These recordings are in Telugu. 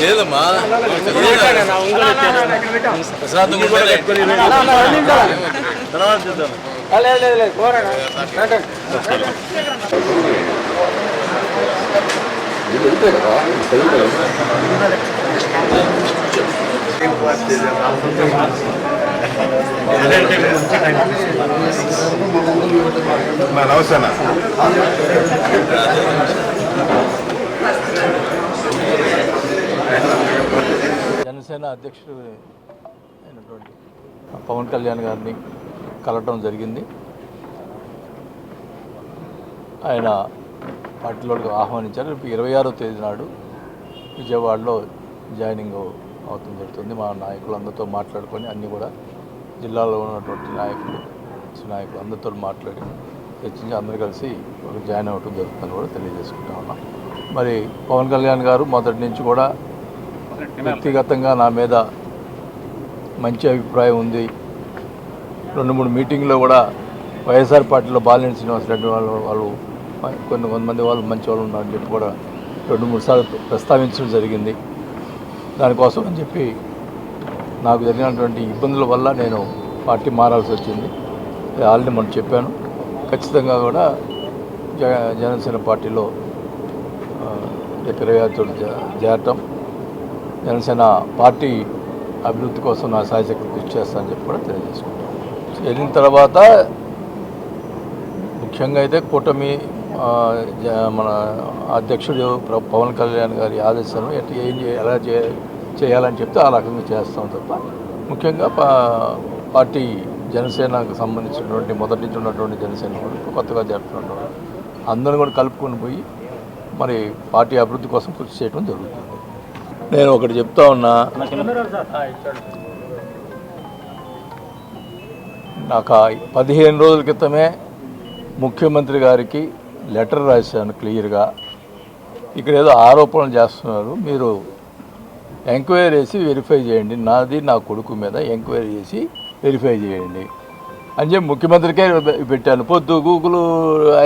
ఏదమ్మా నమస్తేనా జనసేన అధ్యక్షుడు అయినటువంటి పవన్ కళ్యాణ్ గారిని కలవటం జరిగింది. ఆయన పార్టీలోకి ఆహ్వానించారు. రేపు 26వ తేదీ నాడు విజయవాడలో జాయినింగ్ అవటం జరుగుతుంది. మా నాయకులందరితో మాట్లాడుకొని అన్నీ కూడా జిల్లాలో ఉన్నటువంటి నాయకులు అందరితో మాట్లాడి చర్చించి అందరూ కలిసి ఒక జాయిన్ అవ్వటం జరుగుతుందని కూడా తెలియజేసుకుంటా ఉన్నాం. మరి పవన్ కళ్యాణ్ గారు మొదటి నుంచి కూడా వ్యక్తిగతంగా నా మీద మంచి అభిప్రాయం ఉంది. 2-3 మీటింగ్లో కూడా వైఎస్ఆర్ పార్టీలో బాలినేని శ్రీనివాసరెడ్డి వాళ్ళు కొంతమంది వాళ్ళు మంచి వాళ్ళు ఉన్నారని చెప్పి కూడా 2-3 సార్లు ప్రస్తావించడం జరిగింది. దానికోసం అని చెప్పి నాకు జరిగినటువంటి ఇబ్బందుల వల్ల నేను పార్టీ మారాల్సి వచ్చింది. ఆల్రెడీ మనం చెప్పాను. ఖచ్చితంగా కూడా జనసేన పార్టీలో 26 చేరటం, జనసేన పార్టీ అభివృద్ధి కోసం నా సాయశక్తి కృషి చేస్తానని చెప్పి కూడా తెలియజేసుకుంటాం. వెళ్ళిన తర్వాత ముఖ్యంగా అయితే కూటమి మన అధ్యక్షుడు పవన్ కళ్యాణ్ గారి ఆదేశాలను ఎలా చేయాలని చెప్తే ఆ రకంగా చేస్తాం తప్ప ముఖ్యంగా పార్టీ జనసేనకు సంబంధించినటువంటి మొదటి నుంచి ఉన్నటువంటి జనసేన కొత్తగా జరుపుతున్నటువంటి అందరూ కూడా కలుపుకొని పోయి మరి పార్టీ అభివృద్ధి కోసం కృషి చేయడం జరుగుతుంది. నేను ఒకటి చెప్తా ఉన్నా, నాకు 15 రోజుల క్రితమే ముఖ్యమంత్రి గారికి లెటర్ రాశాను క్లియర్గా. ఇక్కడ ఏదో ఆరోపణలు చేస్తున్నారు, మీరు ఎంక్వైరీ చేసి వెరిఫై చేయండి, నాది నా కొడుకు మీద ఎంక్వైరీ చేసి వెరిఫై చేయండి అని చెప్పి ముఖ్యమంత్రికే పెట్టాను. పొద్దు గూగుల్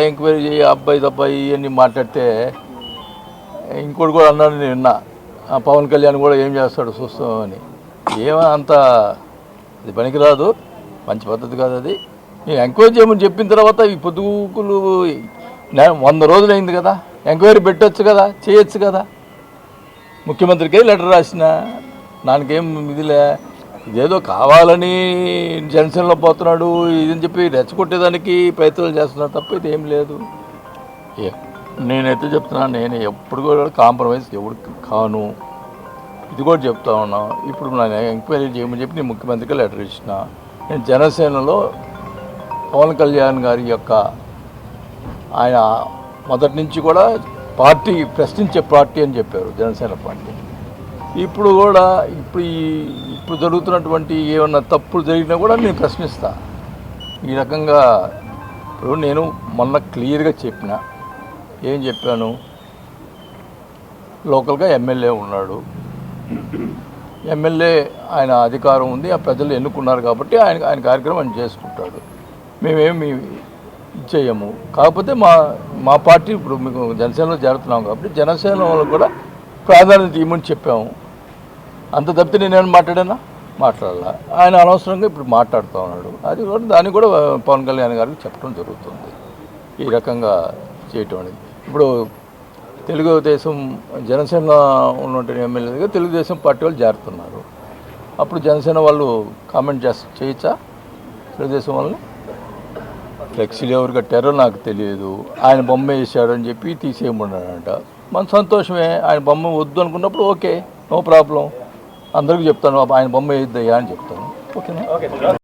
ఎంక్వైరీ చేయి అబ్బాయి ఇవన్నీ మాట్లాడితే ఇంకోటి కూడా అన్నాడు, నేను విన్నా, పవన్ కళ్యాణ్ కూడా ఏం చేస్తాడు చూస్తామని. అంత అది పనికిరాదు, మంచి పద్ధతి కాదు అది. నేను ఎంక్వైరీ చేయమని చెప్పిన తర్వాత ఈ పొద్దుగూకులు 100 రోజులు అయింది కదా, ఎంక్వైరీ పెట్టచ్చు కదా, చేయొచ్చు కదా. ముఖ్యమంత్రికే లెటర్ రాసిన నాకేం ఇదిలే, ఇదేదో కావాలని జనసేనలో పోతున్నాడు ఇదని చెప్పి రెచ్చగొట్టేదానికి ప్రయత్నాలు చేస్తున్నాడు తప్ప ఇది ఏం లేదు. నేనైతే చెప్తున్నాను, నేను ఎప్పుడు కూడా కాంప్రమైజ్ ఎవరికి కాను, ఇది కూడా చెప్తా ఉన్నా. ఇప్పుడు నేను ఎంక్వైరీ చేయమని చెప్పి నేను ముఖ్యమంత్రికి లెటర్ ఇచ్చిన. నేను జనసేనలో పవన్ కళ్యాణ్ గారి యొక్క ఆయన మొదటి నుంచి కూడా పార్టీ ప్రశ్నించే పార్టీ అని చెప్పారు జనసేన పార్టీ. ఇప్పుడు కూడా ఇప్పుడు జరుగుతున్నటువంటి ఏమన్నా తప్పులు జరిగినా కూడా నేను ప్రశ్నిస్తా. ఈ రకంగా ఇప్పుడు నేను మొన్న క్లియర్గా చెప్పిన, ఏం చెప్పాను, లోకల్గా ఎమ్మెల్యే ఉన్నాడు, ఎమ్మెల్యే ఆయన అధికారం ఉంది, ఆ ప్రజలు ఎన్నుకున్నారు కాబట్టి ఆయన కార్యక్రమం ఆయన చేసుకుంటాడు, మేమేమి చేయము. కాకపోతే మా పార్టీ ఇప్పుడు మీకు జనసేనలో చేరుతున్నాం కాబట్టి జనసేన వాళ్ళకు కూడా ప్రాధాన్యత ఇవ్వమని చెప్పాము. అంత తప్పితే నేనేమైనా మాట్లాడాలా? ఆయన అనవసరంగా ఇప్పుడు మాట్లాడుతూ ఉన్నాడు. అది కూడా దాన్ని కూడా పవన్ కళ్యాణ్ గారికి చెప్పడం జరుగుతుంది. ఈ రకంగా చేయటం అనేది ఇప్పుడు తెలుగుదేశం జనసేన ఉన్నటువంటి ఎమ్మెల్యేగా తెలుగుదేశం పార్టీ వాళ్ళు చేరుతున్నారు. అప్పుడు జనసేన వాళ్ళు కామెంట్ చేయొచ్చా? తెలుగుదేశం వాళ్ళని ఫ్లెక్సీలు ఎవరు కట్టారో నాకు తెలియదు, ఆయన బొమ్మ వేసాడని చెప్పి తీసేయమన్నాడంట. మన సంతోషమే, ఆయన బొమ్మ వద్దు అనుకున్నప్పుడు ఓకే, నో ప్రాబ్లం, అందరికీ చెప్తాను ఆయన బొమ్మ వేయద్దయ్యా అని చెప్తాను. ఓకేనా?